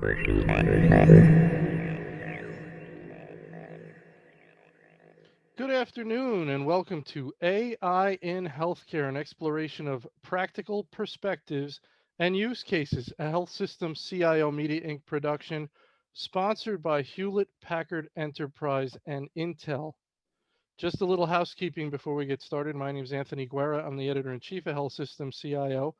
Good afternoon and welcome to AI in Healthcare, an exploration of practical perspectives and use cases, a health system CIO Media Inc. production sponsored by Hewlett Packard Enterprise and Intel. Just a little housekeeping before we get started. My name is Anthony Guerra. I'm the editor-in-chief of Health System CIO,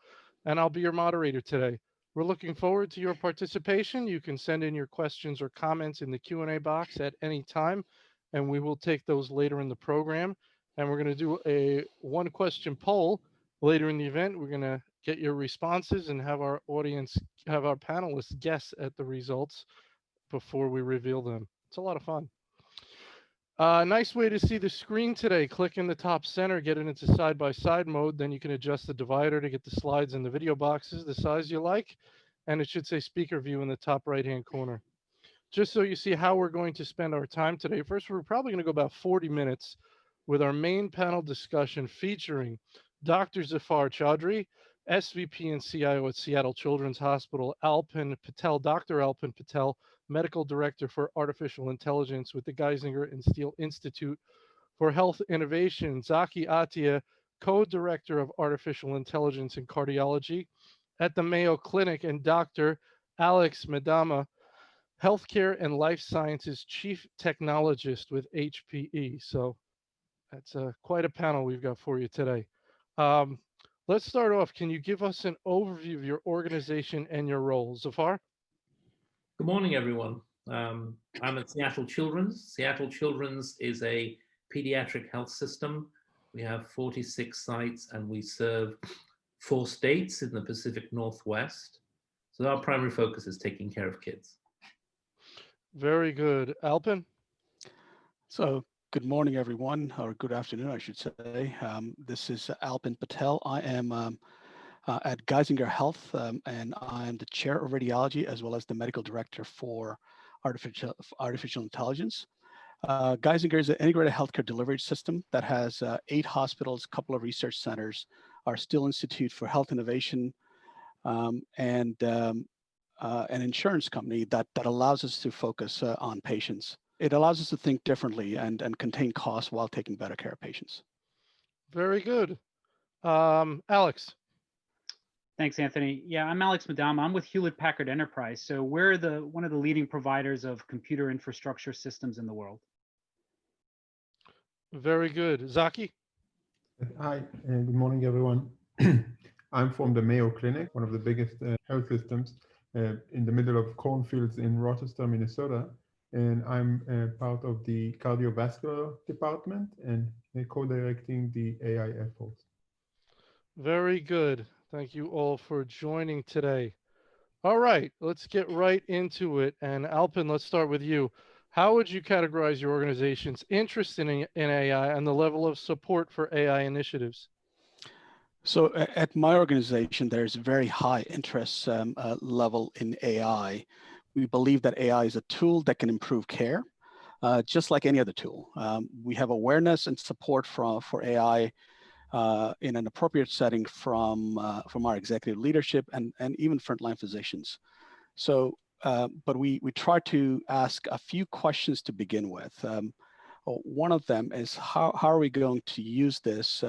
and I'll be your moderator today. We're looking forward to your participation. You can send in your questions or comments in the Q&A box at any time, and we will take those later in the program. And we're going to do a one-question poll later in the event. We're going to get your responses and have our audience, have our panelists guess at the results before we reveal them. It's a lot of fun. Nice way to see the screen today. Click in the top center, get it into side-by-side mode. Then you can adjust the divider to get the slides and the video boxes the size you like. And it should say speaker view in the top right-hand corner. Just so you see how we're going to spend our time today. First, we're probably going to go about 40 minutes with our main panel discussion featuring Dr. Zafar Chaudry, SVP and CIO at Seattle Children's Hospital, Aalpen Patel, Dr. Aalpen Patel, Medical Director for Artificial Intelligence with the Geisinger and Steele Institute for Health Innovation, Zachi Attia, Co-Director of Artificial Intelligence and Cardiology at the Mayo Clinic, and Dr. Alex Medama, Healthcare and Life Sciences Chief Technologist with HPE. So that's quite a panel we've got for you today. Let's start off. Can you give us an overview of your organization and your role? Zafar? Good morning, everyone. I'm at Seattle Children's. Seattle Children's is a pediatric health system. We have 46 sites and we serve 4 states in the Pacific Northwest. So our primary focus is taking care of kids. Very good. Aalpen? So good morning, everyone, or good afternoon, I should say. This is Aalpen Patel. I am at Geyser Health, and I'm the chair of radiology as well as the medical director for artificial intelligence. Geisinger is an integrated healthcare delivery system that has 8 hospitals, a couple of research centers, our Steele Institute for Health Innovation, and an insurance company that allows us to focus on patients. It allows us to think differently and contain costs while taking better care of patients. Very good. Alex? Thanks, Anthony. Yeah, I'm Alex Medama. I'm with Hewlett Packard Enterprise. So we're one of the leading providers of computer infrastructure systems in the world. Very good. Zachi? Hi, and good morning, everyone. I'm from the Mayo Clinic, one of the biggest health systems in the middle of cornfields in Rochester, Minnesota. And I'm part of the cardiovascular department and co-directing the AI efforts. Very good. Thank you all for joining today. All right, let's get right into it. And Aalpen, let's start with you. How would you categorize your organization's interest in AI and the level of support for AI initiatives? So at my organization, there's a very high interest level in AI. We believe that AI is a tool that can improve care, just like any other tool. We have awareness and support for AI in an appropriate setting from our executive leadership and even frontline physicians. So, but we try to ask a few questions to begin with. One of them is how are we going to use this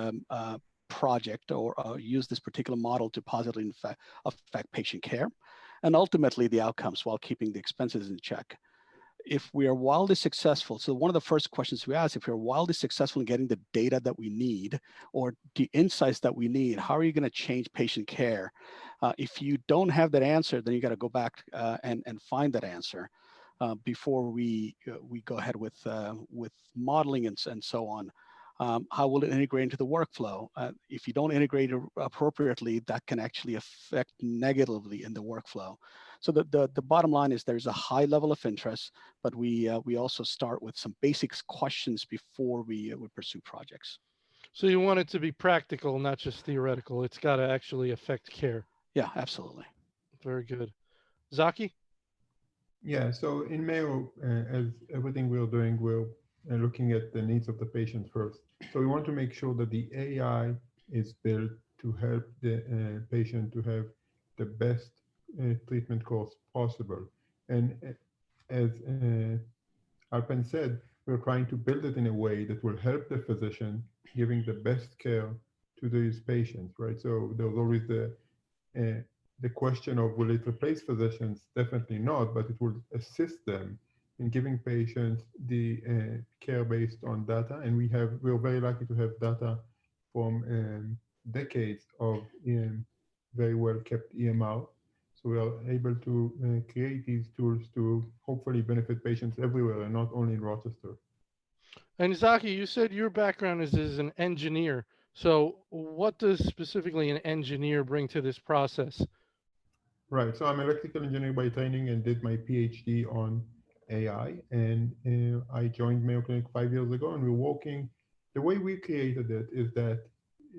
project or use this particular model to positively affect patient care and ultimately the outcomes while keeping the expenses in check. If we are wildly successful, so one of the first questions we ask, if you're wildly successful in getting the data that we need or the insights that we need, how are you going to change patient care? If you don't have that answer, then you got to go back and find that answer before we go ahead with modeling and so on. How will it integrate into the workflow? If you don't integrate it appropriately, that can actually affect negatively in the workflow. So the bottom line is there's a high level of interest, but we also start with some basics questions before we pursue projects. So you want it to be practical, not just theoretical. It's got to actually affect care. Yeah, absolutely. Very good. Zachi? Yeah, so in Mayo, as everything we're doing, we're looking at the needs of the patient first. So we want to make sure that the AI is built to help the patient to have the best treatment course possible. And as Aalpen said, we're trying to build it in a way that will help the physician giving the best care to these patients, right? So there's always the question of will it replace physicians? Definitely not, but it will assist them in giving patients the care based on data. And we're very lucky to have data from decades of very well kept EMR. So we are able to create these tools to hopefully benefit patients everywhere and not only in Rochester. And Zachi, you said your background is as an engineer. So what does specifically an engineer bring to this process? Right. So I'm an electrical engineer by training and did my PhD on AI. And I joined Mayo Clinic 5 years ago, and we're working. The way we created it is that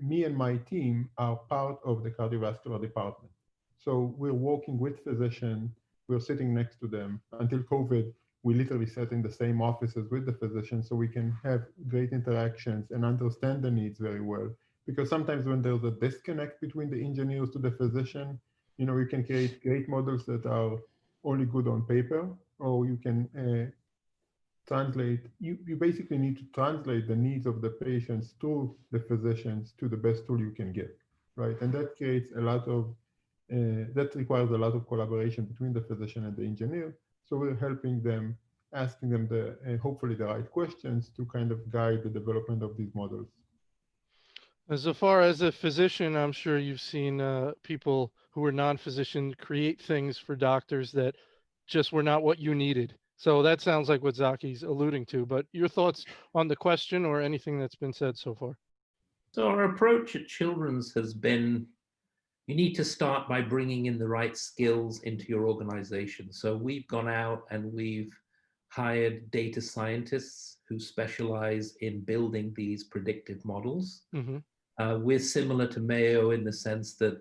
me and my team are part of the cardiovascular department. So we're working with physicians. We're sitting next to them. Until COVID, we literally sat in the same offices with the physicians so we can have great interactions and understand the needs very well. Because sometimes when there's a disconnect between the engineers to the physician, you can create great models that are only good on paper, or you can translate. You basically need to translate the needs of the patients to the physicians to the best tool you can get, right? And that creates a lot of that requires a lot of collaboration between the physician and the engineer. So we're helping them, asking them the hopefully the right questions to kind of guide the development of these models. As far as a physician, I'm sure you've seen people who are non-physician create things for doctors that just were not what you needed. So that sounds like what Zaki's alluding to, but your thoughts on the question or anything that's been said so far? So our approach at Children's has been, you need to start by bringing in the right skills into your organization. So we've gone out and we've hired data scientists who specialize in building these predictive models. Mm-hmm. We're similar to Mayo in the sense that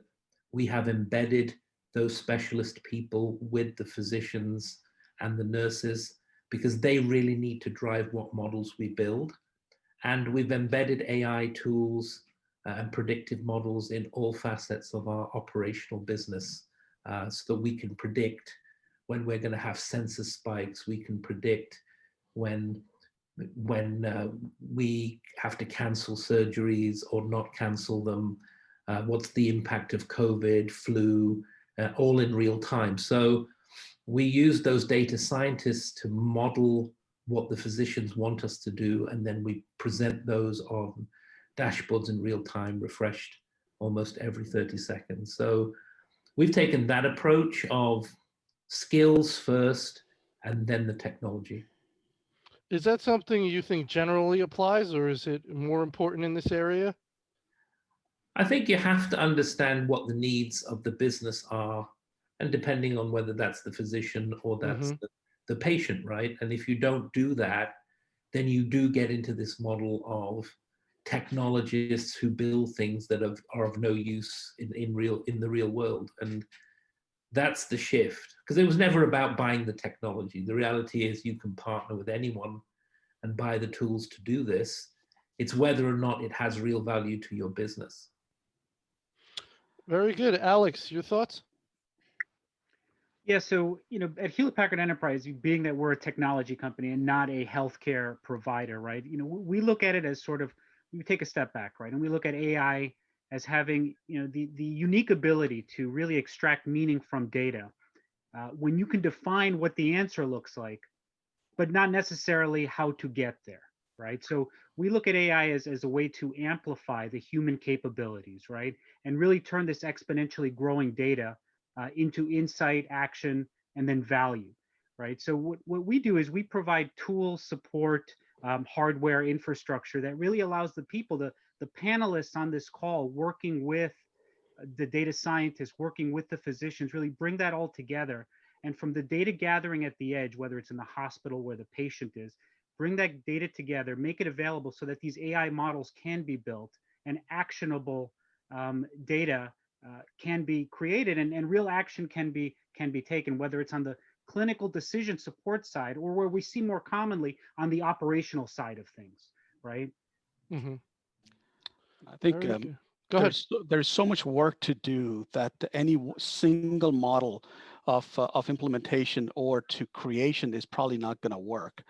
we have embedded those specialist people with the physicians and the nurses because they really need to drive what models we build. And we've embedded AI tools and predictive models in all facets of our operational business so that we can predict when we're going to have census spikes. We can predict when we have to cancel surgeries or not cancel them, what's the impact of COVID, flu, all in real time. So we use those data scientists to model what the physicians want us to do, and then we present those on dashboards in real time, refreshed almost every 30 seconds. So we've taken that approach of skills first and then the technology. Is that something you think generally applies, or is it more important in this area? I think you have to understand what the needs of the business are, and depending on whether that's the physician or that's the patient, right? And if you don't do that, then you do get into this model of technologists who build things that are of no use in the real world. And that's the shift, because it was never about buying the technology. The reality is you can partner with anyone and buy the tools to do this. It's whether or not it has real value to your business. Very good. Alex, your thoughts? Yeah, so at Hewlett Packard Enterprise, being that we're a technology company and not a healthcare provider, right? We look at it as sort of, we take a step back, right? And we look at AI as having the unique ability to really extract meaning from data. When you can define what the answer looks like, but not necessarily how to get there, right? So we look at AI as a way to amplify the human capabilities, right? And really turn this exponentially growing data into insight, action, and then value, right? So what we do is we provide tools, support, hardware, infrastructure that really allows the people, the panelists on this call, working with the data scientists, working with the physicians, really bring that all together. And from the data gathering at the edge, whether it's in the hospital where the patient is, bring that data together, make it available so that these AI models can be built and actionable data can be created and real action can be taken, whether it's on the clinical decision support side or where we see more commonly on the operational side of things, right? Mm-hmm. I think Go ahead. there's so much work to do that any single model of implementation or to creation is probably not going to work.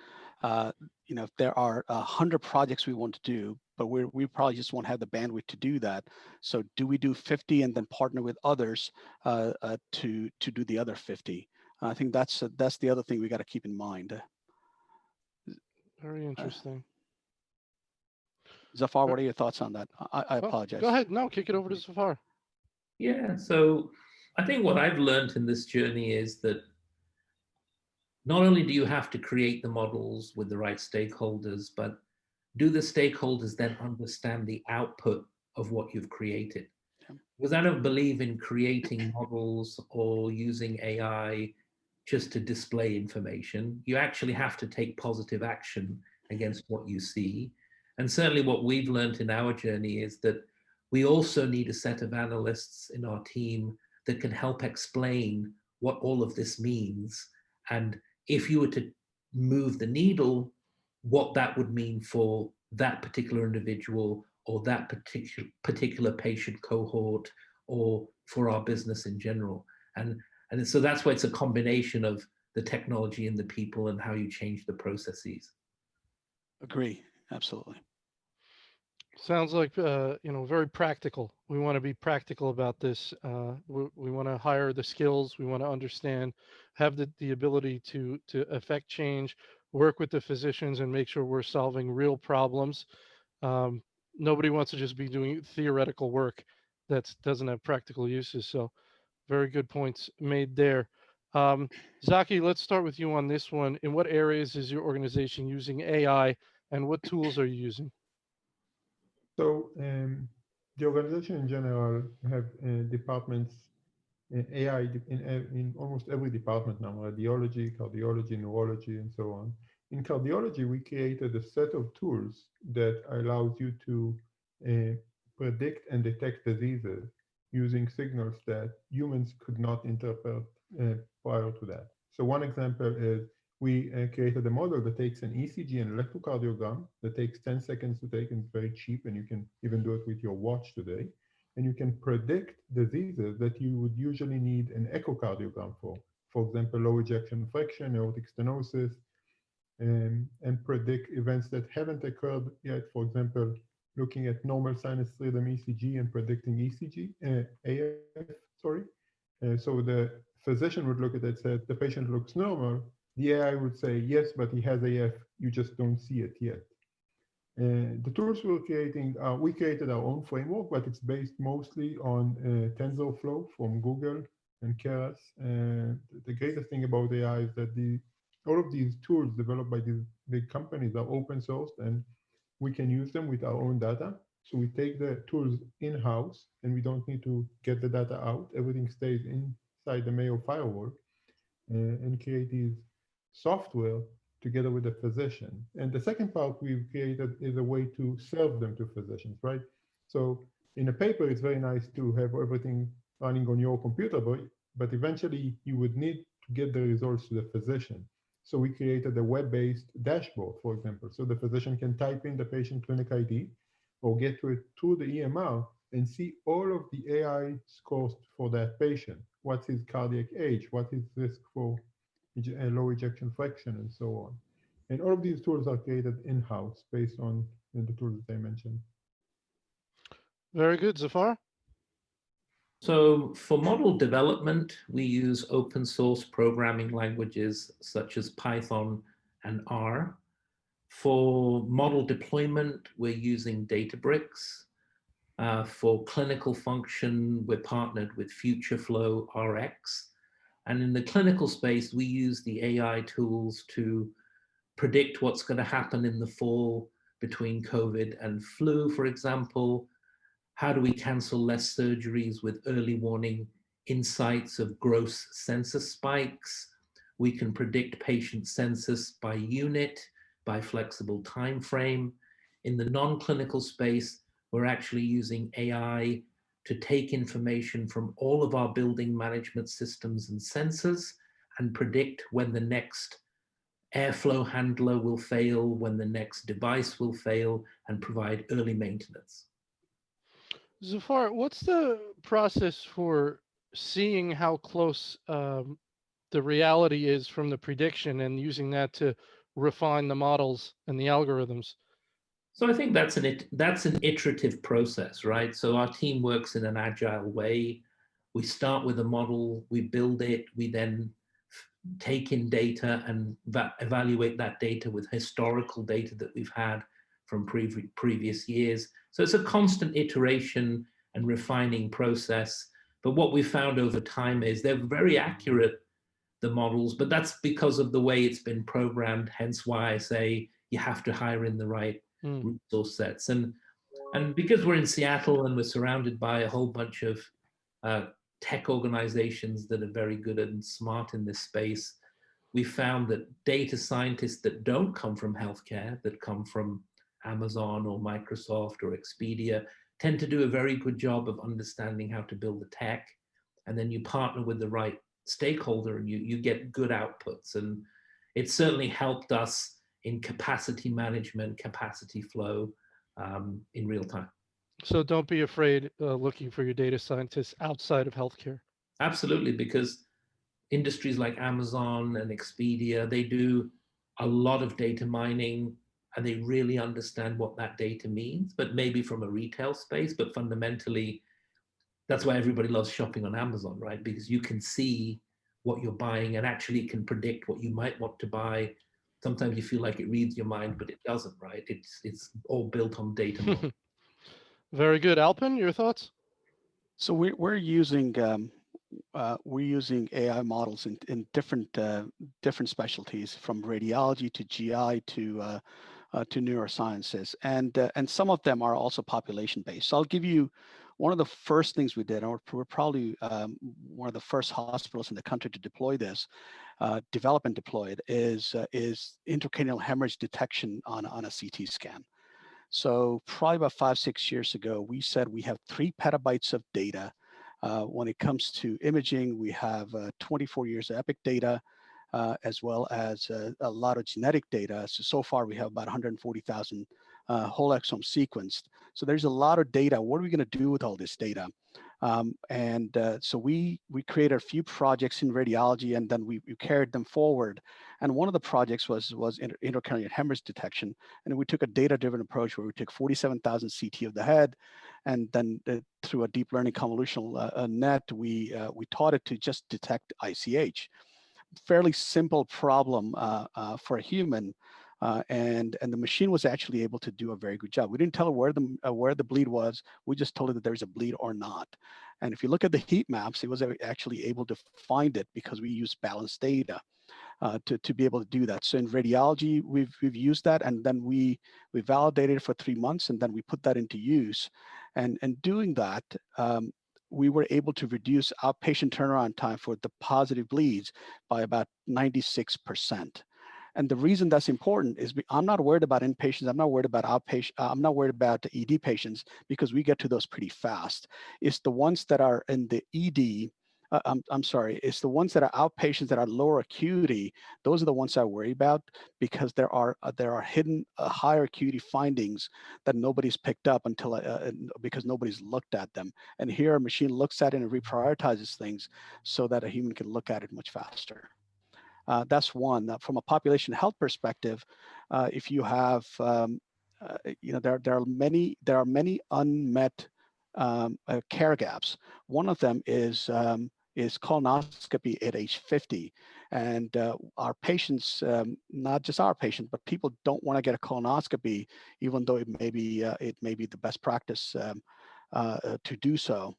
If there are 100 projects we want to do, but we probably just won't have the bandwidth to do that. So do we do 50 and then partner with others to do the other 50? I think that's the other thing we got to keep in mind. Very interesting. Zafar, what are your thoughts on that? I apologize. Go ahead. No, kick it over to Zafar. Yeah, so I think what I've learned in this journey is that not only do you have to create the models with the right stakeholders, but do the stakeholders then understand the output of what you've created? Because I don't believe in creating models or using AI just to display information. You actually have to take positive action against what you see. And certainly what we've learned in our journey is that we also need a set of analysts in our team that can help explain what all of this means. And if you were to move the needle, what that would mean for that particular individual or that particular patient cohort or for our business in general. And so that's why it's a combination of the technology and the people and how you change the processes. Agree, absolutely. Sounds like very practical. We want to be practical about this. We want to hire the skills. We want to understand, have the ability to affect change, work with the physicians, and make sure we're solving real problems. Nobody wants to just be doing theoretical work that doesn't have practical uses. So, very good points made there. Zachi, let's start with you on this one. In what areas is your organization using AI, and what tools are you using? So the organization in general have departments, AI in almost every department now, radiology, cardiology, neurology, and so on. In cardiology, we created a set of tools that allows you to predict and detect diseases using signals that humans could not interpret prior to that. So one example is we created a model that takes an ECG and electrocardiogram that takes 10 seconds to take and it's very cheap, and you can even do it with your watch today. And you can predict diseases that you would usually need an echocardiogram for. For example, low ejection fraction, aortic stenosis, and predict events that haven't occurred yet. For example, looking at normal sinus rhythm ECG and predicting AF, sorry. So the physician would look at it and say, the patient looks normal. The AI would say, yes, but he has AF, you just don't see it yet. The tools we're creating, we created our own framework, but it's based mostly on TensorFlow from Google and Keras. The greatest thing about AI is that all of these tools developed by these big companies are open source, and we can use them with our own data. So we take the tools in-house, and we don't need to get the data out. Everything stays inside the Mayo firewall, and create these software together with the physician. And the second part we've created is a way to serve them to physicians, right? So in a paper, it's very nice to have everything running on your computer, but eventually you would need to get the results to the physician. So we created a web-based dashboard, for example, so the physician can type in the patient clinic ID or get to it through the EMR and see all of the AI scores for that patient. What's his cardiac age? What is risk for low ejection fraction, and so on. And all of these tools are created in-house based on the tools that I mentioned. Very good, Zafar. So for model development, we use open source programming languages such as Python and R. For model deployment, we're using Databricks. For clinical function, we're partnered with FutureFlow RX. And in the clinical space, we use the AI tools to predict what's going to happen in the fall between COVID and flu, for example. How do we cancel less surgeries with early warning insights of gross census spikes? We can predict patient census by unit, by flexible time frame. In the non-clinical space, we're actually using AI to take information from all of our building management systems and sensors and predict when the next airflow handler will fail, when the next device will fail, and provide early maintenance. Zafar, what's the process for seeing how close the reality is from the prediction and using that to refine the models and the algorithms. So I think that's an iterative process, right? So our team works in an agile way. We start with a model, we build it, we then take in data and evaluate that data with historical data that we've had from previous years. So it's a constant iteration and refining process. But what we found over time is they're very accurate, the models, but that's because of the way it's been programmed. Hence why I say you have to hire in the right resource sets. And because we're in Seattle and we're surrounded by a whole bunch of tech organizations that are very good and smart in this space, we found that data scientists that don't come from healthcare, that come from Amazon or Microsoft or Expedia, tend to do a very good job of understanding how to build the tech. And then you partner with the right stakeholder and you get good outputs. And it certainly helped us in capacity management, capacity flow in real time. So don't be afraid looking for your data scientists outside of healthcare. Absolutely, because industries like Amazon and Expedia, they do a lot of data mining and they really understand what that data means, but maybe from a retail space. But fundamentally, that's why everybody loves shopping on Amazon, right? Because you can see what you're buying and actually can predict what you might want to buy. Sometimes you feel like it reads your mind, but it doesn't, right? It's all built on data. Very good. Aalpen, your thoughts? So we're using AI models in different specialties, from radiology to GI to neurosciences, and some of them are also population based. So I'll give you one of the first things we did, and we're probably one of the first hospitals in the country to deploy this, develop and deploy it, is intracranial hemorrhage detection on a CT scan. So probably about 5-6 years ago, we said we have 3 petabytes of data. When it comes to imaging, we have 24 years of EPIC data, as well as a lot of genetic data. So far, we have about 140,000 whole exome sequenced. So there's a lot of data. What are we going to do with all this data? So we created a few projects in radiology, and then we carried them forward. And one of the projects was intracranial hemorrhage detection. And we took a data-driven approach where we took 47,000 CT of the head, and then through a deep learning convolutional net, we taught it to just detect ICH. Fairly simple problem for a human. And the machine was actually able to do a very good job. We didn't tell it where the bleed was. We just told it that there's a bleed or not. And if you look at the heat maps, it was actually able to find it because we used balanced data to be able to do that. So in radiology, we've used that, and then we validated it for 3 months, and then we put that into use. And doing that, we were able to reduce outpatient turnaround time for the positive bleeds by about 96%. And the reason that's important is I'm not worried about inpatients. I'm not worried about outpatient. I'm not worried about the ED patients because we get to those pretty fast. It's the ones that are in the ED. I'm sorry. It's the ones that are outpatients that are lower acuity. Those are the ones I worry about because there are hidden higher acuity findings that nobody's picked up until because nobody's looked at them. And here a machine looks at it and reprioritizes things so that a human can look at it much faster. That's one. From a population health perspective, if you have, there are many unmet care gaps. One of them is colonoscopy at age 50, and our patients, not just our patients, but people don't want to get a colonoscopy, even though it may be the best practice to do so.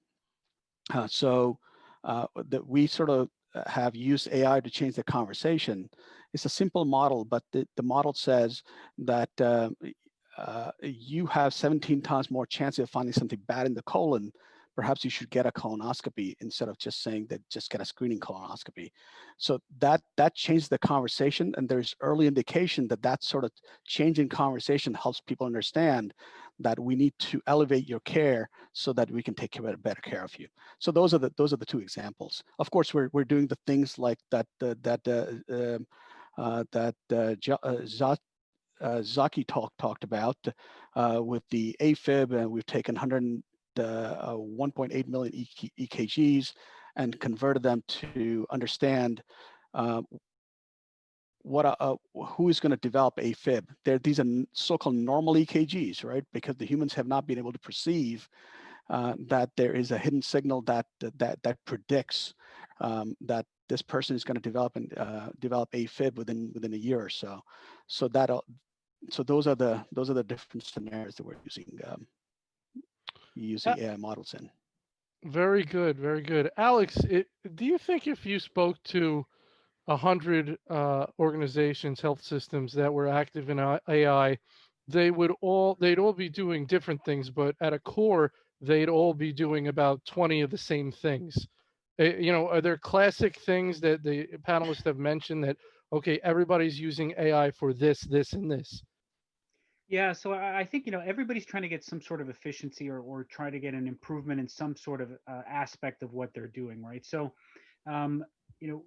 That we sort of have used AI to change the conversation. It's a simple model, but the model says that you have 17 times more chance of finding something bad in the colon. Perhaps you should get a colonoscopy instead of just saying that just get a screening colonoscopy. So that changes the conversation, and there's early indication that sort of change in conversation helps people understand that we need to elevate your care so that we can take better care of you. So those are the 2 examples. Of course, we're doing the things like that Zachi talked about with the AFib, and we've taken 1.8 million EKGs and converted them to understand who is going to develop AFib? These are so-called normal EKGs, right? Because the humans have not been able to perceive that there is a hidden signal that predicts that this person is going to develop AFib within a year or so. So those are the different scenarios that we're using AI models in. Very good, very good. Alex, do you think if you spoke to 100 organizations, health systems that were active in AI, they'd all be doing different things, but at a core, they'd all be doing about 20 of the same things? Are there classic things that the panelists have mentioned that, okay, everybody's using AI for this, this, and this? Yeah, so I think everybody's trying to get some sort of efficiency or try to get an improvement in some sort of aspect of what they're doing, right? So,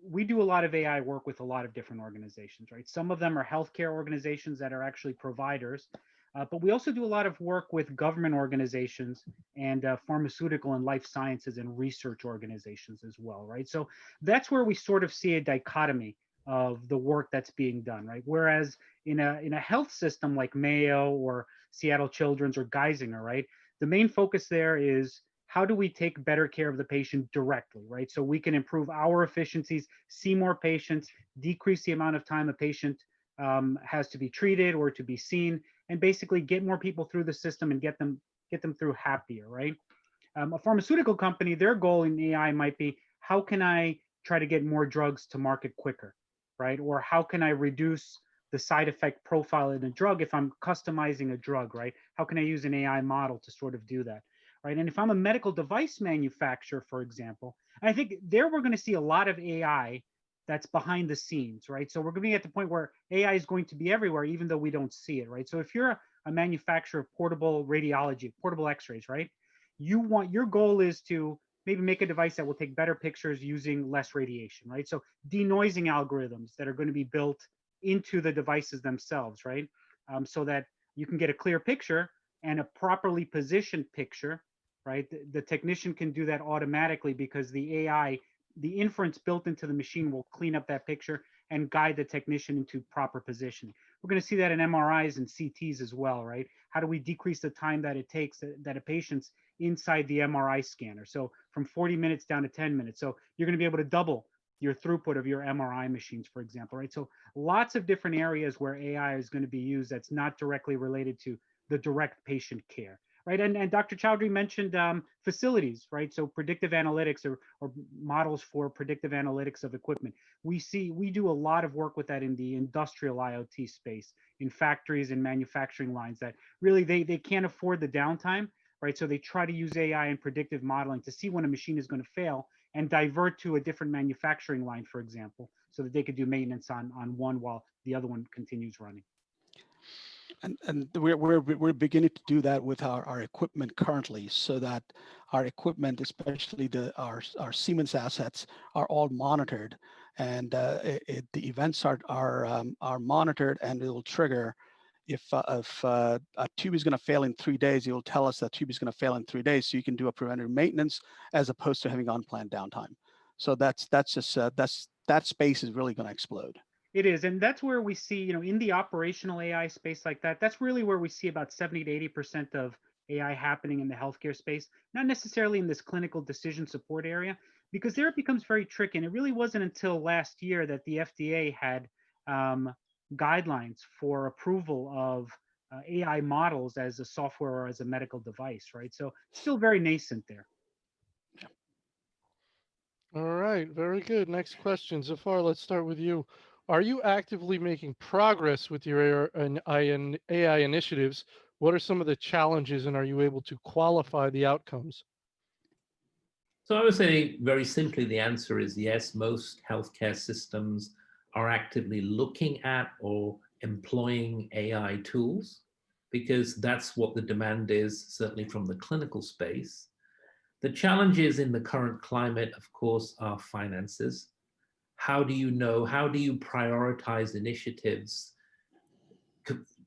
we do a lot of AI work with a lot of different organizations, right? Some of them are healthcare organizations that are actually providers, but we also do a lot of work with government organizations and pharmaceutical and life sciences and research organizations as well, right? So that's where we sort of see a dichotomy of the work that's being done, right? Whereas in a health system like Mayo or Seattle Children's or Geisinger, right, the main focus there is how do we take better care of the patient directly, right? So we can improve our efficiencies, see more patients, decrease the amount of time a patient has to be treated or to be seen, and basically get more people through the system and get them through happier, right? A pharmaceutical company, their goal in AI might be, how can I try to get more drugs to market quicker, right? Or how can I reduce the side effect profile in a drug if I'm customizing a drug, right? How can I use an AI model to sort of do that, right? And if I'm a medical device manufacturer, for example, I think there we're going to see a lot of AI that's behind the scenes, right? So we're going to be at the point where AI is going to be everywhere, even though we don't see it, right? So if you're a manufacturer of portable radiology, portable x-rays, right? Your goal is to maybe make a device that will take better pictures using less radiation, right? So denoising algorithms that are going to be built into the devices themselves, right? So that you can get a clear picture and a properly positioned picture, right? The technician can do that automatically because the AI, the inference built into the machine will clean up that picture and guide the technician into proper positioning. We're going to see that in MRIs and CTs as well, right? How do we decrease the time that it takes that a patient's inside the MRI scanner? So from 40 minutes down to 10 minutes. So you're going to be able to double your throughput of your MRI machines, for example, right? So lots of different areas where AI is going to be used that's not directly related to the direct patient care, right? And Dr. Chaudry mentioned facilities, right? So predictive analytics or models for predictive analytics of equipment. We do a lot of work with that in the industrial IoT space, in factories and manufacturing lines that really they can't afford the downtime, right? So they try to use AI and predictive modeling to see when a machine is going to fail and divert to a different manufacturing line, for example, so that they could do maintenance on one while the other one continues running. And we're beginning to do that with our equipment currently, so that our equipment, especially our Siemens assets, are all monitored, and the events are monitored, and it will trigger. If a tube is going to fail in 3 days, it will tell us that tube is going to fail in 3 days, so you can do a preventative maintenance as opposed to having unplanned downtime. So that space is really going to explode. It is, and that's where we see, in the operational AI space like that, that's really where we see about 70 to 80% of AI happening in the healthcare space, not necessarily in this clinical decision support area, because there it becomes very tricky. And it really wasn't until last year that the FDA had guidelines for approval of AI models as a software or as a medical device, right? So still very nascent there. All right, very good. Next question, Zafar, let's start with you. Are you actively making progress with your AI initiatives? What are some of the challenges, and are you able to qualify the outcomes? So I would say very simply, the answer is yes. Most healthcare systems are actively looking at or employing AI tools because that's what the demand is, certainly from the clinical space. The challenges in the current climate, of course, are finances. How do you prioritize initiatives,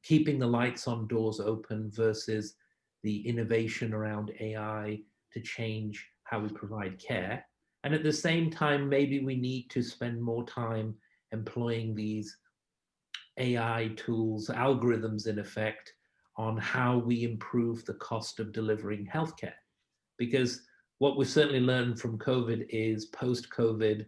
keeping the lights on doors open versus the innovation around AI to change how we provide care? And at the same time, maybe we need to spend more time employing these AI tools, algorithms in effect, on how we improve the cost of delivering healthcare. Because what we've certainly learned from COVID is post-COVID,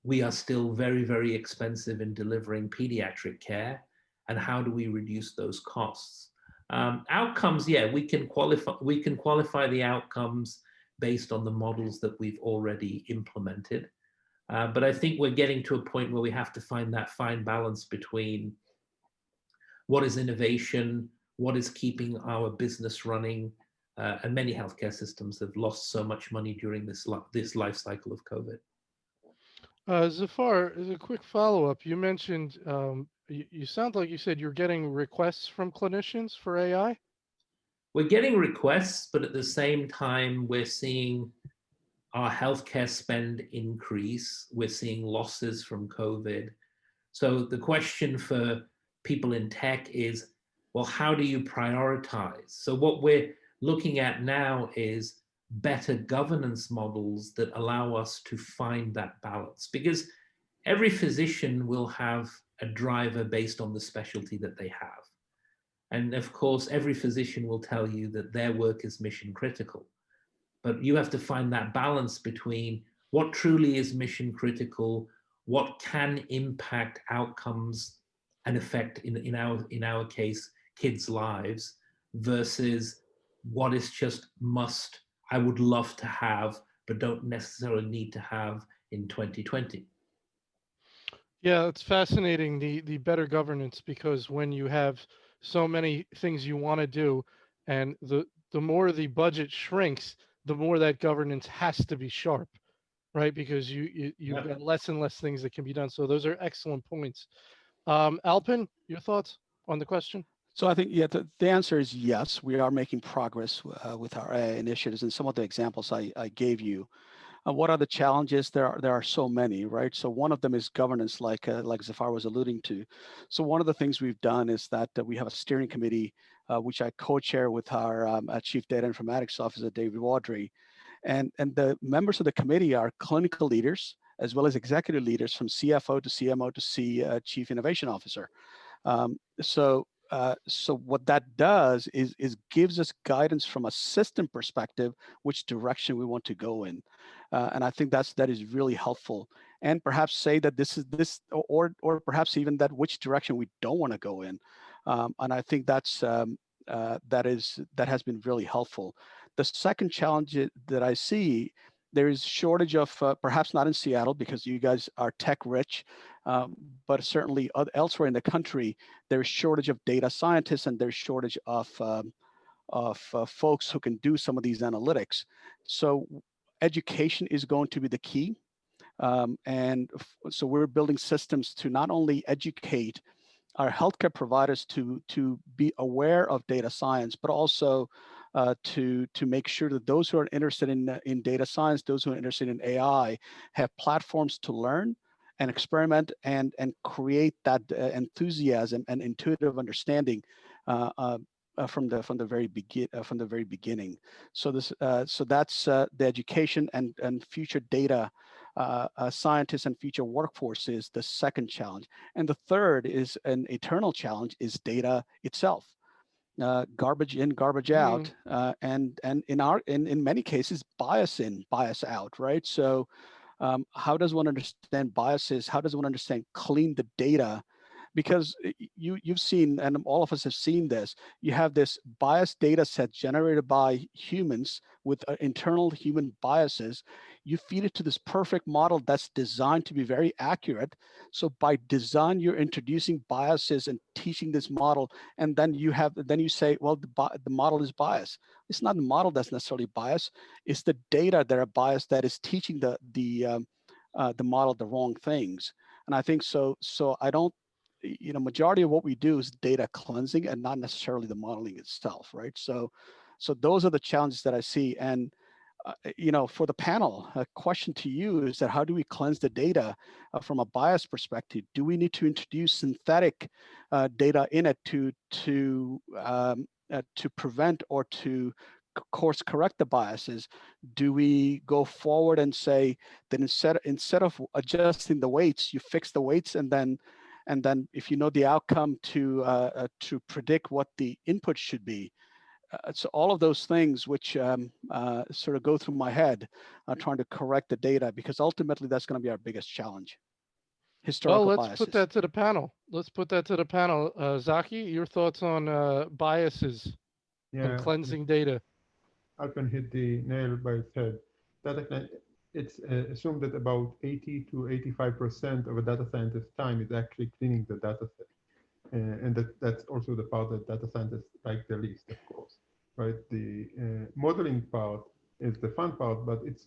we are still very, very expensive in delivering pediatric care. And how do we reduce those costs? Outcomes, yeah, we can qualify the outcomes based on the models that we've already implemented. But I think we're getting to a point where we have to find that fine balance between what is innovation, what is keeping our business running, and many healthcare systems have lost so much money during this life cycle of COVID. Zafar, as a quick follow-up, you mentioned you sound like you said you're getting requests from clinicians for AI. We're getting requests, but at the same time, we're seeing our healthcare spend increase. We're seeing losses from COVID. So the question for people in tech is, well, how do you prioritize? So what we're looking at now is better governance models that allow us to find that balance, because every physician will have a driver based on the specialty that they have. And of course, every physician will tell you that their work is mission critical. But you have to find that balance between what truly is mission critical, what can impact outcomes and affect, in our case, kids' lives, versus what is just must, I would love to have, but don't necessarily need to have in 2020. Yeah, it's fascinating, the better governance, because when you have so many things you want to do, and the more the budget shrinks, the more that governance has to be sharp, right? Because you've got less and less things that can be done. So those are excellent points. Aalpen, your thoughts on the question? So I think, yeah, the answer is yes. We are making progress with our AI initiatives, and some of the examples I gave you. What are the challenges? There are so many, right? So one of them is governance, like Zafar was alluding to. So one of the things we've done is that we have a steering committee, which I co-chair with our Chief Data Informatics Officer, David Chaudry. And the members of the committee are clinical leaders, as well as executive leaders, from CFO to CMO to Chief Innovation Officer. So what that does is gives us guidance from a system perspective, which direction we want to go in. And I think that is really helpful. And perhaps say that this, or perhaps even that which direction we don't want to go in. And I think that has been really helpful. The second challenge that I see, there is shortage of, perhaps not in Seattle because you guys are tech rich, but certainly elsewhere in the country, there's shortage of data scientists, and there's shortage of folks who can do some of these analytics. So education is going to be the key. So we're building systems to not only educate our healthcare providers to be aware of data science, but also to make sure that those who are interested in data science, those who are interested in AI, have platforms to learn and experiment and create that enthusiasm and intuitive understanding from the very beginning. So that's the education and future data scientists and future workforce is the second challenge. And the third is an eternal challenge, is data itself. Garbage in, garbage out, and in many cases, bias in, bias out, right? So how does one understand biases? How does one understand clean the data? Because you've seen, and all of us have seen this, you have this biased data set generated by humans with internal human biases. You feed it to this perfect model that's designed to be very accurate. So by design, you're introducing biases and teaching this model, and then you say, well, the model is biased. It's not the model that's necessarily biased. It's the data that are biased that is teaching the model the wrong things. And I think so I don't, majority of what we do is data cleansing and not necessarily the modeling itself, right? So those are the challenges that I see. And for the panel, a question to you is that how do we cleanse the data from a bias perspective? Do we need to introduce synthetic data in it to prevent or to course correct the biases? Do we go forward and say that instead of adjusting the weights, you fix the weights, and then if you know the outcome to predict what the input should be? So all of those things which sort of go through my head, trying to correct the data, because ultimately that's going to be our biggest challenge. Well, Historical let's biases. put that to the panel. Let's put that to the panel. Zachi, your thoughts on biases and Yeah, cleansing data? Aalpen hit the nail by its head. It's assumed that about 80 to 85% of a data scientist's time is actually cleaning the data set. And that's also the part that data scientists like the least, of course, right? The modeling part is the fun part, but it's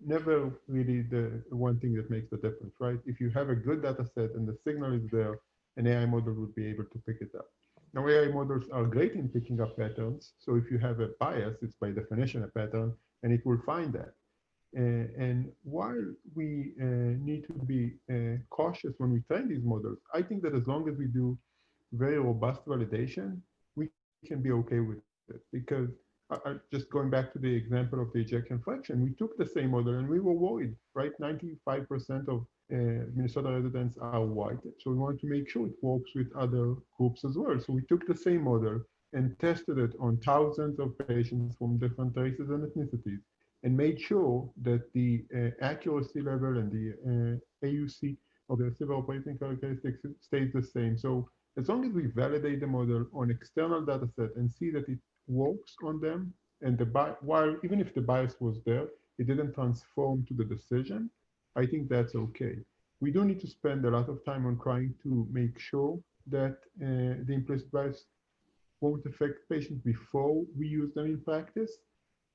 never really the one thing that makes the difference, right? If you have a good data set and the signal is there, an AI model would be able to pick it up. Now, AI models are great in picking up patterns. So if you have a bias, it's by definition a pattern, and it will find that. And while we need to be cautious when we train these models, I think that as long as we do very robust validation, we can be okay with it. Because just going back to the example of the ejection fraction, we took the same model and we were worried, right? 95% of Minnesota residents are white. So we wanted to make sure it works with other groups as well. So we took the same model and tested it on thousands of patients from different races and ethnicities, and made sure that the accuracy level and the AUC of the civil operating characteristics stays the same. So as long as we validate the model on external data set and see that it works on them, and while even if the bias was there, it didn't transform to the decision, I think that's okay. We do need to spend a lot of time on trying to make sure that the implicit bias won't affect patients before we use them in practice.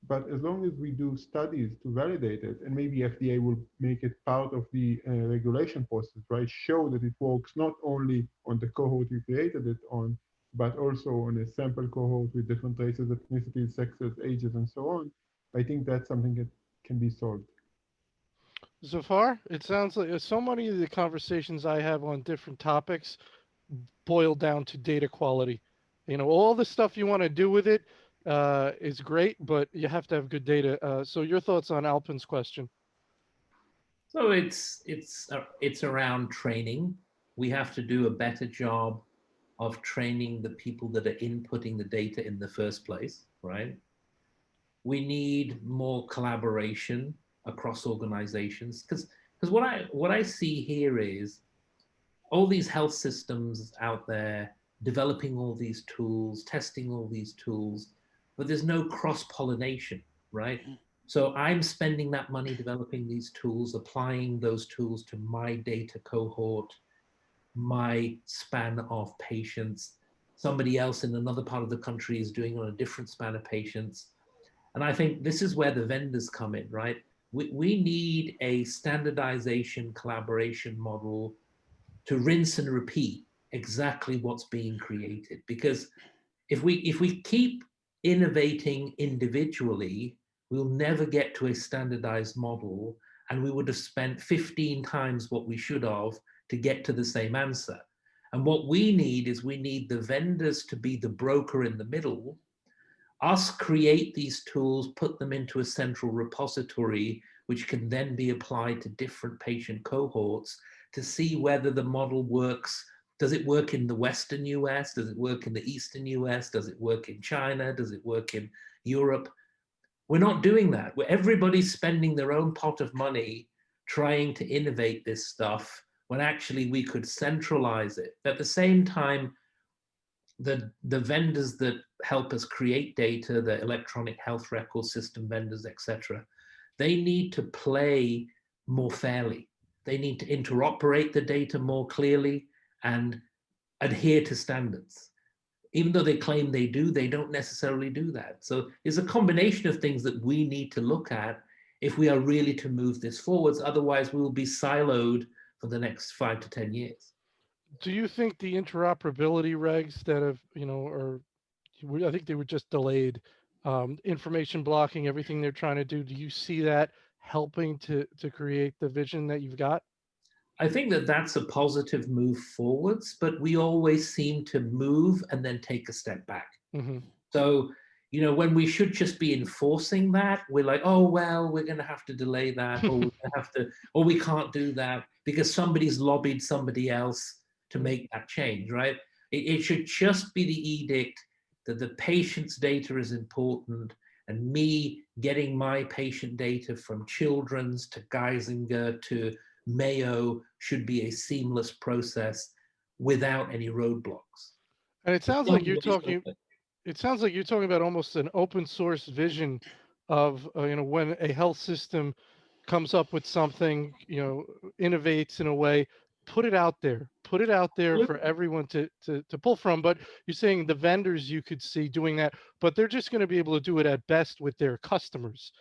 But as long as we do studies to validate it, and maybe FDA will make it part of the regulation process, right? Show that it works not only on the cohort we created it on, but also on a sample cohort with different races, ethnicities, sexes, ages, and so on. I think that's something that can be solved. Zafar, it sounds like so many of the conversations I have on different topics boil down to data quality. You know, all the stuff you want to do with it is great, but you have to have good data. So your thoughts on Alpen's question? So it's around training. We have to do a better job of training the people that are inputting the data in the first place, right? We need more collaboration across organizations, because what I see here is all these health systems out there developing all these tools, testing all these tools, but there's no cross-pollination, right? So I'm spending that money developing these tools, applying those tools to my data cohort, my span of patients. Somebody else in another part of the country is doing on a different span of patients. And I think this is where the vendors come in, right? We need a standardization collaboration model to rinse and repeat exactly what's being created. Because if we keep innovating individually, we'll never get to a standardized model, and we would have spent 15 times what we should have to get to the same answer. And what we need is we need the vendors to be the broker in the middle, us create these tools, put them into a central repository, which can then be applied to different patient cohorts to see whether the model works. Does it work in the Western US? Does it work in the Eastern US? Does it work in China? Does it work in Europe? We're not doing that. Everybody's spending their own pot of money trying to innovate this stuff when actually we could centralize it. At the same time, the vendors that help us create data, the electronic health record system vendors, etc., they need to play more fairly. They need to interoperate the data more clearly and adhere to standards. Even though they claim they do, they don't necessarily do that. So there's a combination of things that we need to look at if we are really to move this forwards. Otherwise, we will be siloed for the next 5 to 10 years. Do you think the interoperability regs that have, you know, or I think they were just delayed, information blocking, everything they're trying to do, do you see that helping to create the vision that you've got? I think that that's a positive move forwards, but we always seem to move and then take a step back. Mm-hmm. So you know, when we should just be enforcing that, we're like, oh, well, we're going to have to delay that, or we're going to have to, or we can't do that because somebody's lobbied somebody else to make that change, right? It should just be the edict that the patient's data is important, and me getting my patient data from Children's to Geisinger to Mayo should be a seamless process without any roadblocks. And it sounds like you're talking. It sounds like you're talking about almost an open source vision of when a health system comes up with something, innovates in a way, put it out there for everyone to pull from. But you're saying the vendors you could see doing that, but they're just going to be able to do it at best with their customers.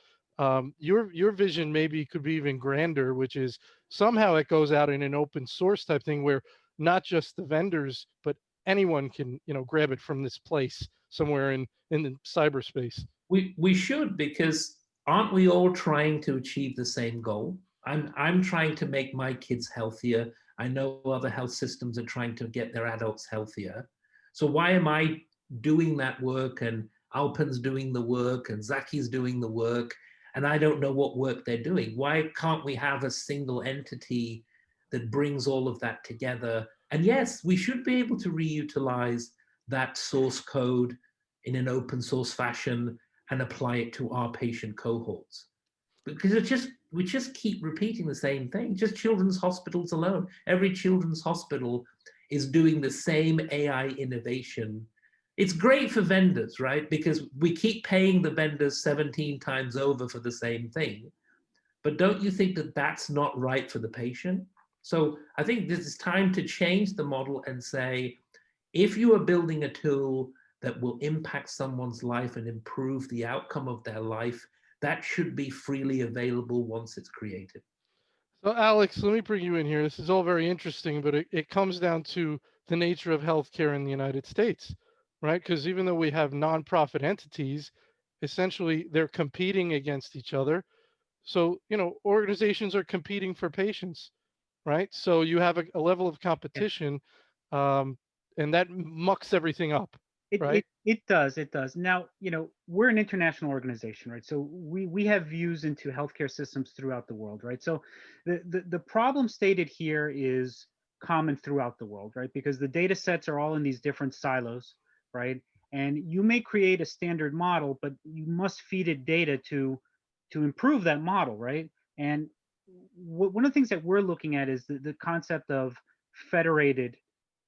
Your vision maybe could be even grander, which is somehow it goes out in an open source type thing where not just the vendors, but anyone can grab it from this place somewhere in the cyberspace. We should, because aren't we all trying to achieve the same goal? I'm trying to make my kids healthier. I know other health systems are trying to get their adults healthier. So why am I doing that work, and Aalpen's doing the work, and Zachi's doing the work, and I don't know what work they're doing? Why can't we have a single entity that brings all of that together? And yes, we should be able to reutilize that source code in an open source fashion and apply it to our patient cohorts. Because we just keep repeating the same thing. Just children's hospitals alone. Every children's hospital is doing the same AI innovation. It's great for vendors, right? Because we keep paying the vendors 17 times over for the same thing. But don't you think that that's not right for the patient? So I think this is time to change the model and say, if you are building a tool that will impact someone's life and improve the outcome of their life, that should be freely available once it's created. So Alex, let me bring you in here. This is all very interesting, but it comes down to the nature of healthcare in the United States, right? Because even though we have nonprofit entities, essentially they're competing against each other. So, organizations are competing for patients, right? So you have a level of competition, and that mucks everything up, right? It does. Now, we're an international organization, right? So we have views into healthcare systems throughout the world, right? So the problem stated here is common throughout the world, right? Because the data sets are all in these different silos, right? And you may create a standard model, but you must feed it data to improve that model, right? And one of the things that we're looking at is the concept of federated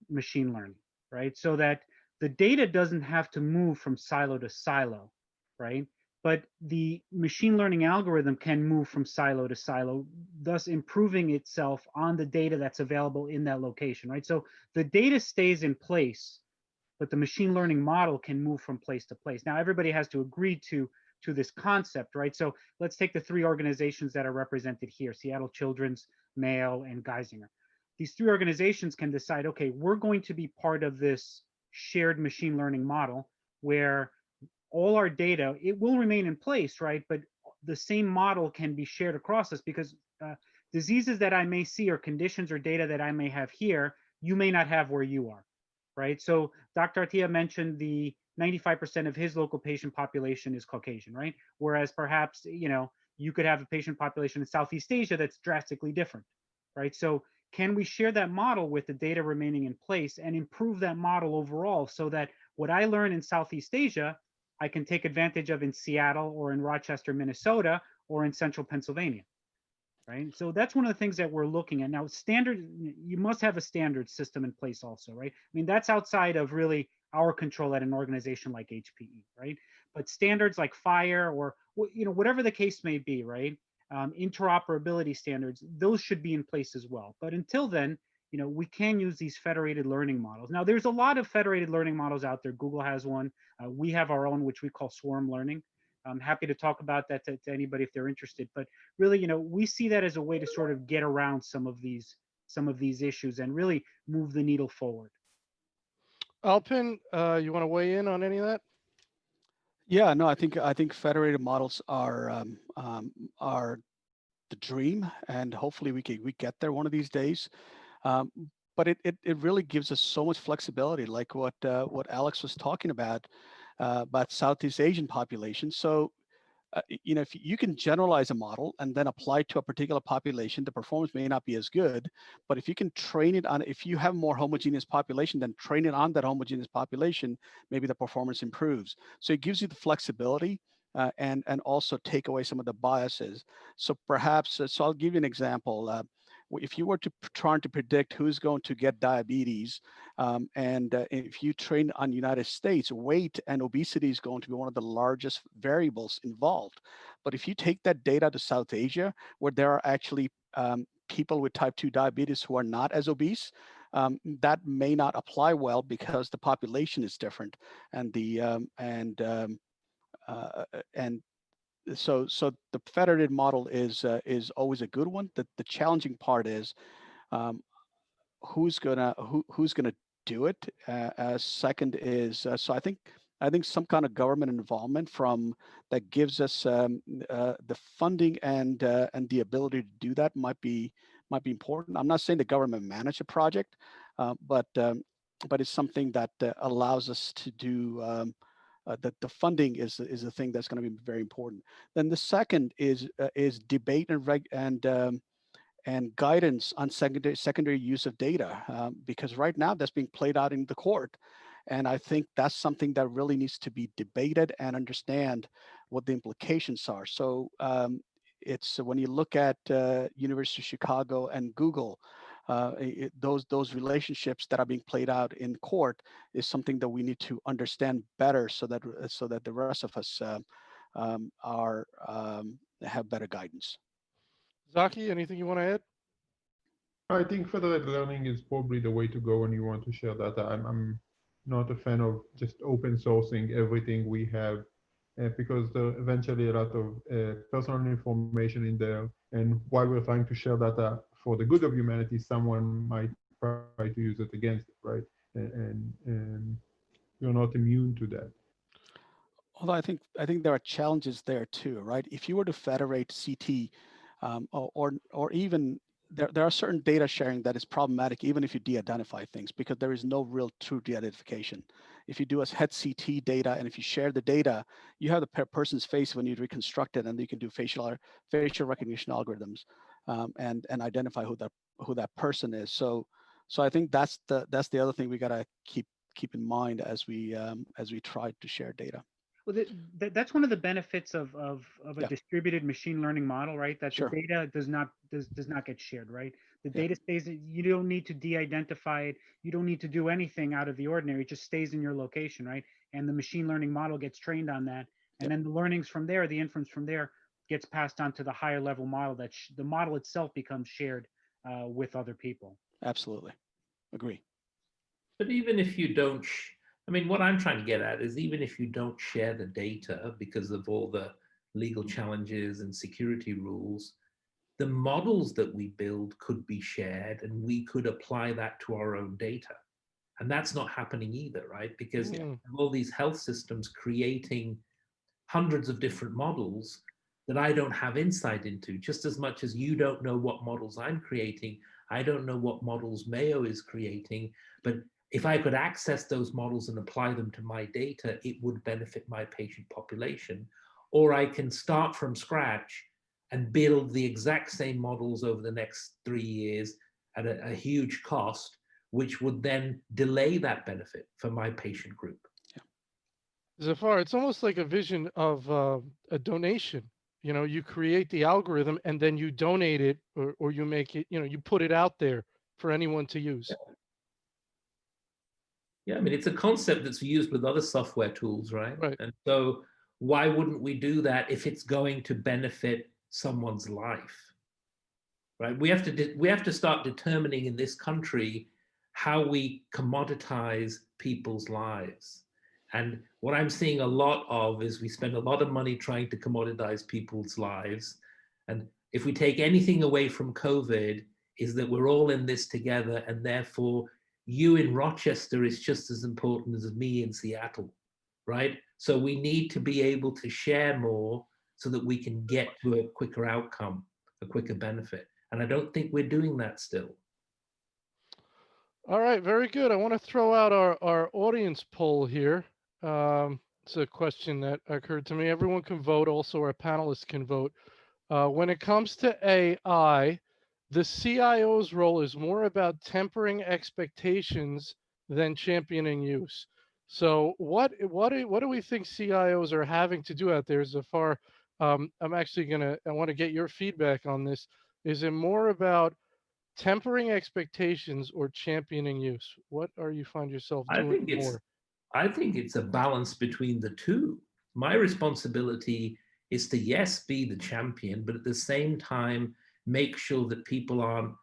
machine learning, right? So that the data doesn't have to move from silo to silo, right? But the machine learning algorithm can move from silo to silo, thus improving itself on the data that's available in that location, right? So the data stays in place, but the machine learning model can move from place to place. Now, everybody has to agree to this concept, right? So let's take the three organizations that are represented here: Seattle Children's, Mayo, and Geisinger. These three organizations can decide, okay, we're going to be part of this shared machine learning model where all our data, it will remain in place, right? But the same model can be shared across us, because diseases that I may see, or conditions or data that I may have here, you may not have where you are, right? So Dr. Attia mentioned the 95% of his local patient population is Caucasian, right? Whereas perhaps, you could have a patient population in Southeast Asia that's drastically different, right? So can we share that model with the data remaining in place and improve that model overall, so that what I learn in Southeast Asia, I can take advantage of in Seattle or in Rochester, Minnesota, or in central Pennsylvania, right? So that's one of the things that we're looking at. Now, standard, you must have a standard system in place also, right? I mean, that's outside of really our control at an organization like HPE, right? But standards like FHIR, or whatever the case may be, right? Interoperability standards, those should be in place as well. But until then, we can use these federated learning models. Now, there's a lot of federated learning models out there. Google has one. We have our own, which we call swarm learning. I'm happy to talk about that to anybody if they're interested. But really, we see that as a way to sort of get around some of these issues and really move the needle forward. Aalpen, you want to weigh in on any of that? Yeah, no, I think federated models are the dream, and hopefully we get there one of these days. But it really gives us so much flexibility, like what Alex was talking about. but Southeast Asian population. So if you can generalize a model and then apply it to a particular population, the performance may not be as good. But if you can train it on, if you have more homogeneous population, then train it on that homogeneous population, maybe the performance improves. So it gives you the flexibility and also take away some of the biases. So perhaps, so I'll give you an example. If you were to trying to predict who's going to get diabetes, and if you train on United States, weight and obesity is going to be one of the largest variables involved. But if you take that data to South Asia, where there are actually people with type 2 diabetes who are not as obese, that may not apply well because the population is different, and so the federated model is always a good one. The challenging part is who's gonna do it. Second is so I think some kind of government involvement from that gives us the funding and the ability to do that might be important. I'm not saying the government manage a project, but it's something that allows us to do. That the funding is a thing that's going to be very important. Then the second is debate and guidance on secondary use of data, because right now that's being played out in the court. And I think that's something that really needs to be debated and understand what the implications are. So it's when you look at University of Chicago and Google, those relationships that are being played out in court is something that we need to understand better, so that the rest of us have better guidance. Zachi, anything you want to add? I think federated learning is probably the way to go when you want to share data. I'm not a fan of just open sourcing everything we have, because there are eventually a lot of personal information in there. And while we're trying to share data for the good of humanity, someone might try to use it against it, right? And you're not immune to that. Although I think there are challenges there too, right? If you were to federate CT, or even there are certain data sharing that is problematic, even if you de-identify things, because there is no real true de-identification. If you do a head CT data, and if you share the data, you have the person's face when you reconstruct it, and you can do facial recognition algorithms, and identify who that person is. So I think that's the other thing we gotta keep in mind as we try to share data. Well, that's one of the benefits of a Yeah. distributed machine learning model, right? That Sure. the data does not get shared, right? The Yeah. data stays. You don't need to de-identify it. You don't need to do anything out of the ordinary. It just stays in your location, right? And the machine learning model gets trained on that, and Yep. then the learnings from there, the inference from there, gets passed on to the higher level model. That the model itself becomes shared with other people. Absolutely, agree. But even if you don't, I mean, what I'm trying to get at is even if you don't share the data because of all the legal challenges and security rules, the models that we build could be shared and we could apply that to our own data. And that's not happening either, right? Because of all these health systems creating hundreds of different models that I don't have insight into, just as much as you don't know what models I'm creating. I don't know what models Mayo is creating, but if I could access those models and apply them to my data, it would benefit my patient population. Or I can start from scratch and build the exact same models over the next 3 years at a huge cost, which would then delay that benefit for my patient group. Zafar, it's almost like a vision of a donation. You create the algorithm and then you donate it, or you make it, you put it out there for anyone to use. Yeah, I mean, it's a concept that's used with other software tools, right? Right. And so why wouldn't we do that if it's going to benefit someone's life, right? We have to start determining in this country how we commoditize people's lives. And what I'm seeing a lot of is we spend a lot of money trying to commoditize people's lives. And if we take anything away from COVID, is that we're all in this together, and therefore you in Rochester is just as important as me in Seattle, right? So we need to be able to share more so that we can get to a quicker outcome, a quicker benefit. And I don't think we're doing that still. All right, very good. I want to throw out our audience poll here. It's a question that occurred to me. Everyone can vote. Also, our panelists can vote. When it comes to AI, the CIO's role is more about tempering expectations than championing use. So, what do we think CIOs are having to do out there? Zafar, I'm actually I want to get your feedback on this. Is it more about tempering expectations or championing use? What are you find yourself I doing think it's more? I think it's a balance between the two. My responsibility is to, yes, be the champion, but at the same time, make sure that people aren't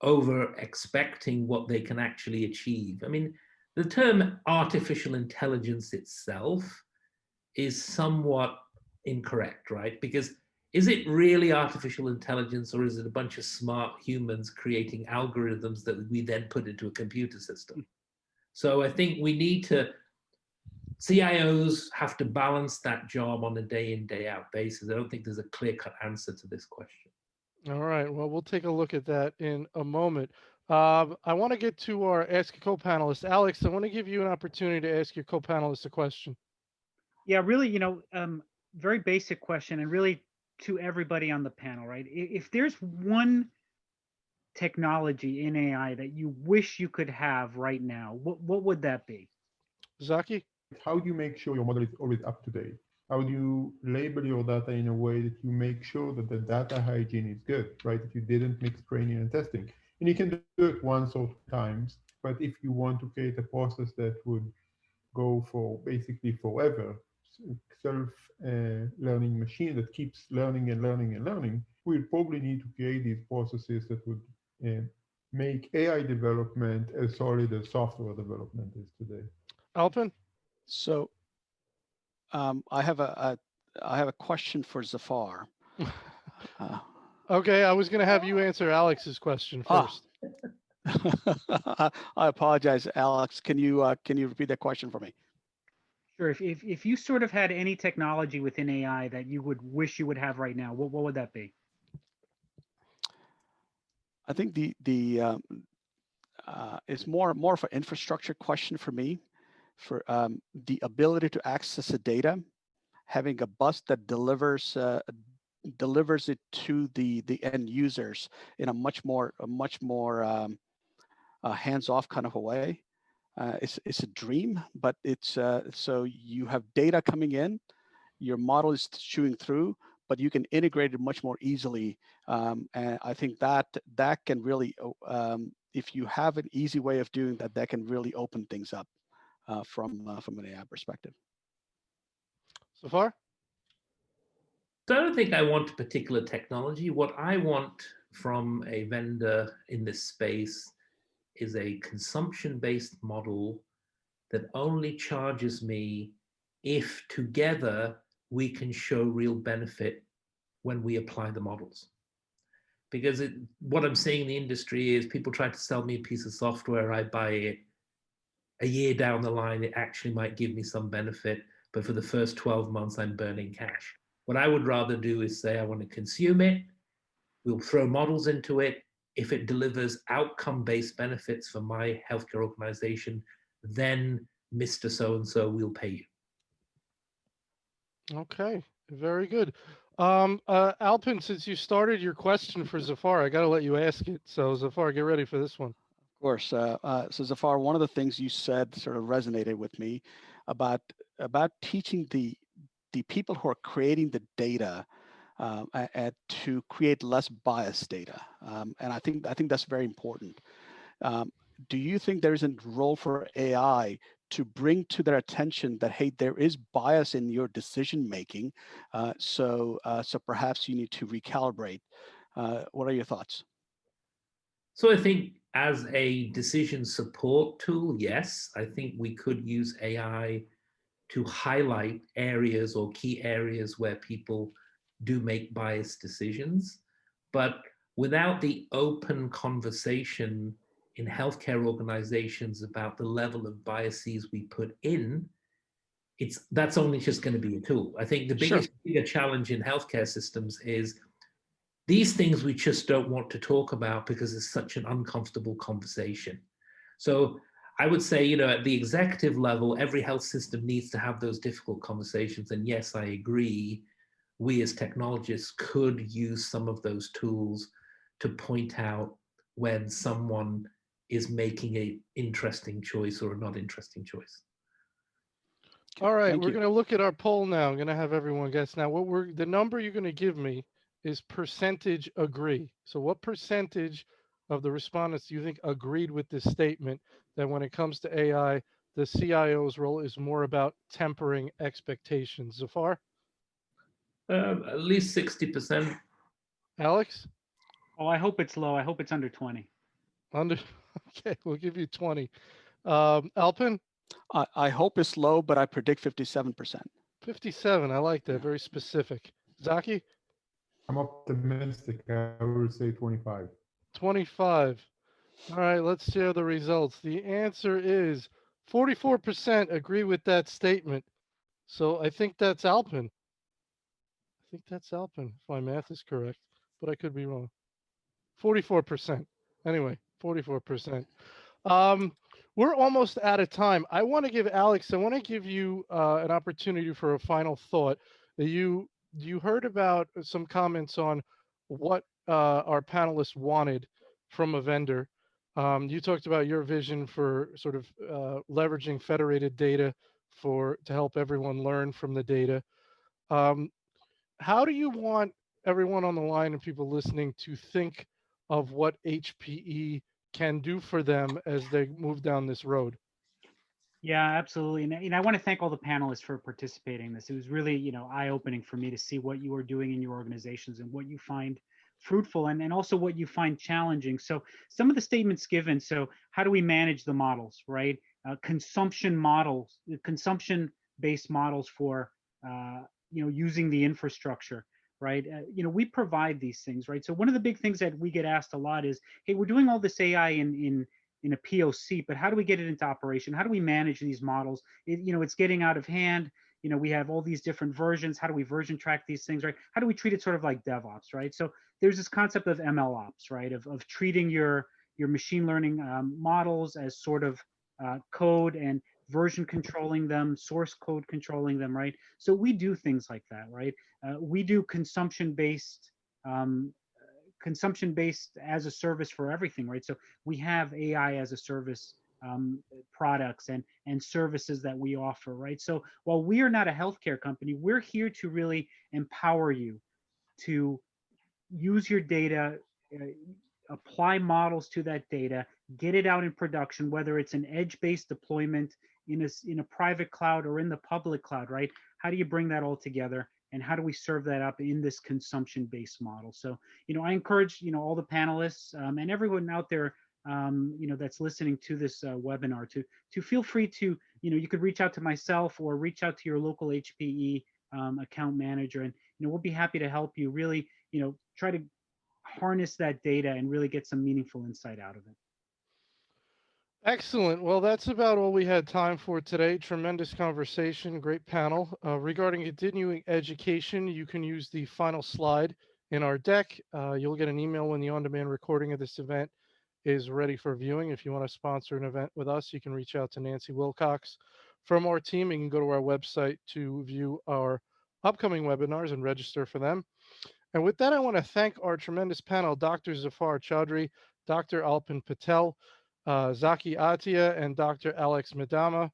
over expecting what they can actually achieve. I mean, the term artificial intelligence itself is somewhat incorrect, right? Because is it really artificial intelligence, or is it a bunch of smart humans creating algorithms that we then put into a computer system? So I think we need to, CIOs have to balance that job on a day in, day out basis. I don't think there's a clear cut answer to this question. All right. Well, we'll take a look at that in a moment. I want to get to our Ask a Co-panelist. Alex, I want to give you an opportunity to ask your co-panelist a question. Yeah, really, very basic question, and really to everybody on the panel, right? If there's one technology in AI that you wish you could have right now, what would that be? Zachi? How do you make sure your model is always up to date? How do you label your data in a way that you make sure that the data hygiene is good, right? That you didn't mix training and testing. And you can do it once or two times, but if you want to create a process that would go for basically forever, self-learning machine that keeps learning and learning and learning, we'll probably need to create these processes that would make AI development as solid as software development is today. Aalpen? So I have a question for Zafar. Okay, I was going to have you answer Alex's question first. I apologize, Alex. Can you repeat that question for me? Sure. If you sort of had any technology within AI that you would wish you would have right now, what would that be? I think it's more of an infrastructure question for me, for the ability to access the data, having a bus that delivers it to the end users in a much more hands-off kind of a way. It's a dream, but it's so you have data coming in, your model is chewing through, but you can integrate it much more easily. And I think that can really, if you have an easy way of doing that, that can really open things up from an AI perspective. Zafar? So I don't think I want a particular technology. What I want from a vendor in this space is a consumption-based model that only charges me if together we can show real benefit when we apply the models. Because what I'm seeing in the industry is people try to sell me a piece of software, I buy it. A year down the line, it actually might give me some benefit, but for the first 12 months, I'm burning cash. What I would rather do is say, I want to consume it. We'll throw models into it. If it delivers outcome-based benefits for my healthcare organization, then Mr. So-and-so will pay you. Okay, very good. Aalpen, since you started your question for Zafar, I got to let you ask it. So Zafar, get ready for this one. Of course. So Zafar, one of the things you said sort of resonated with me about teaching the people who are creating the data to create less biased data, and I think that's very important. Do you think there is a role for AI to bring to their attention that, hey, there is bias in your decision making, so perhaps you need to recalibrate? What are your thoughts? So I think as a decision support tool, yes, I think we could use AI to highlight areas or key areas where people do make biased decisions. But without the open conversation in healthcare organizations about the level of biases we put in, that's only just going to be a tool. I think the bigger challenge in healthcare systems is these things we just don't want to talk about because it's such an uncomfortable conversation. So I would say, at the executive level, every health system needs to have those difficult conversations. And yes, I agree, we as technologists could use some of those tools to point out when someone is making an interesting choice or a not interesting choice. All right, Thank we're you. going to look at our poll now. I'm going to have everyone guess. Now, the number you're going to give me is percentage agree. So what percentage of the respondents do you think agreed with this statement that when it comes to AI, the CIO's role is more about tempering expectations? Zafar? At least 60%. Alex? Oh, I hope it's low. I hope it's under 20. Okay, we'll give you 20. Aalpen? I hope it's low, but I predict 57%. 57. I like that. Very specific. Zachi? I'm optimistic. I will say 25. 25. All right, let's share the results. The answer is 44% agree with that statement. So I think that's Aalpen. If my math is correct, but I could be wrong. 44%. Anyway, 44%. We're almost out of time. I want to give you an opportunity for a final thought. You heard about some comments on what our panelists wanted from a vendor. You talked about your vision for sort of leveraging federated data to help everyone learn from the data. How do you want everyone on the line and people listening to think of what HPE can do for them as they move down this road? Yeah, absolutely. And I want to thank all the panelists for participating in this. It was really, eye-opening for me to see what you are doing in your organizations and what you find fruitful and also what you find challenging. So some of the statements given, so how do we manage the models, right? Consumption models, consumption-based models for, using the infrastructure, right? We provide these things, right? So one of the big things that we get asked a lot is, hey, we're doing all this AI in a POC, but how do we get it into operation? How do we manage these models? It's getting out of hand. We have all these different versions. How do we version track these things, right? How do we treat it sort of like DevOps, right? So there's this concept of ML ops, right? Of treating your machine learning models as sort of code and version controlling them, source code controlling them, right? So we do things like that, right? We do consumption-based as a service for everything, right? So we have AI as a service products and services that we offer, right? So while we are not a healthcare company, we're here to really empower you to use your data, apply models to that data, get it out in production, whether it's an edge-based deployment in a private cloud or in the public cloud, right? How do you bring that all together? And how do we serve that up in this consumption-based model? So, I encourage, all the panelists and everyone out there, that's listening to this webinar to feel free to, you could reach out to myself or reach out to your local HPE account manager, and we'll be happy to help you really, try to harness that data and really get some meaningful insight out of it. Excellent. Well, that's about all we had time for today. Tremendous conversation, great panel. Regarding continuing education, you can use the final slide in our deck. You'll get an email when the on-demand recording of this event is ready for viewing. If you want to sponsor an event with us, you can reach out to Nancy Wilcox from our team. You can go to our website to view our upcoming webinars and register for them. And with that, I want to thank our tremendous panel, Dr. Zafar Chaudry, Dr. Aalpen Patel, Zachi Attia, and Dr. Alex Madama.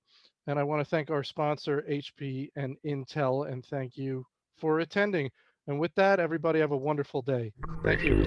And I want to thank our sponsor, HP and Intel, and thank you for attending. And with that, everybody have a wonderful day. Thank you.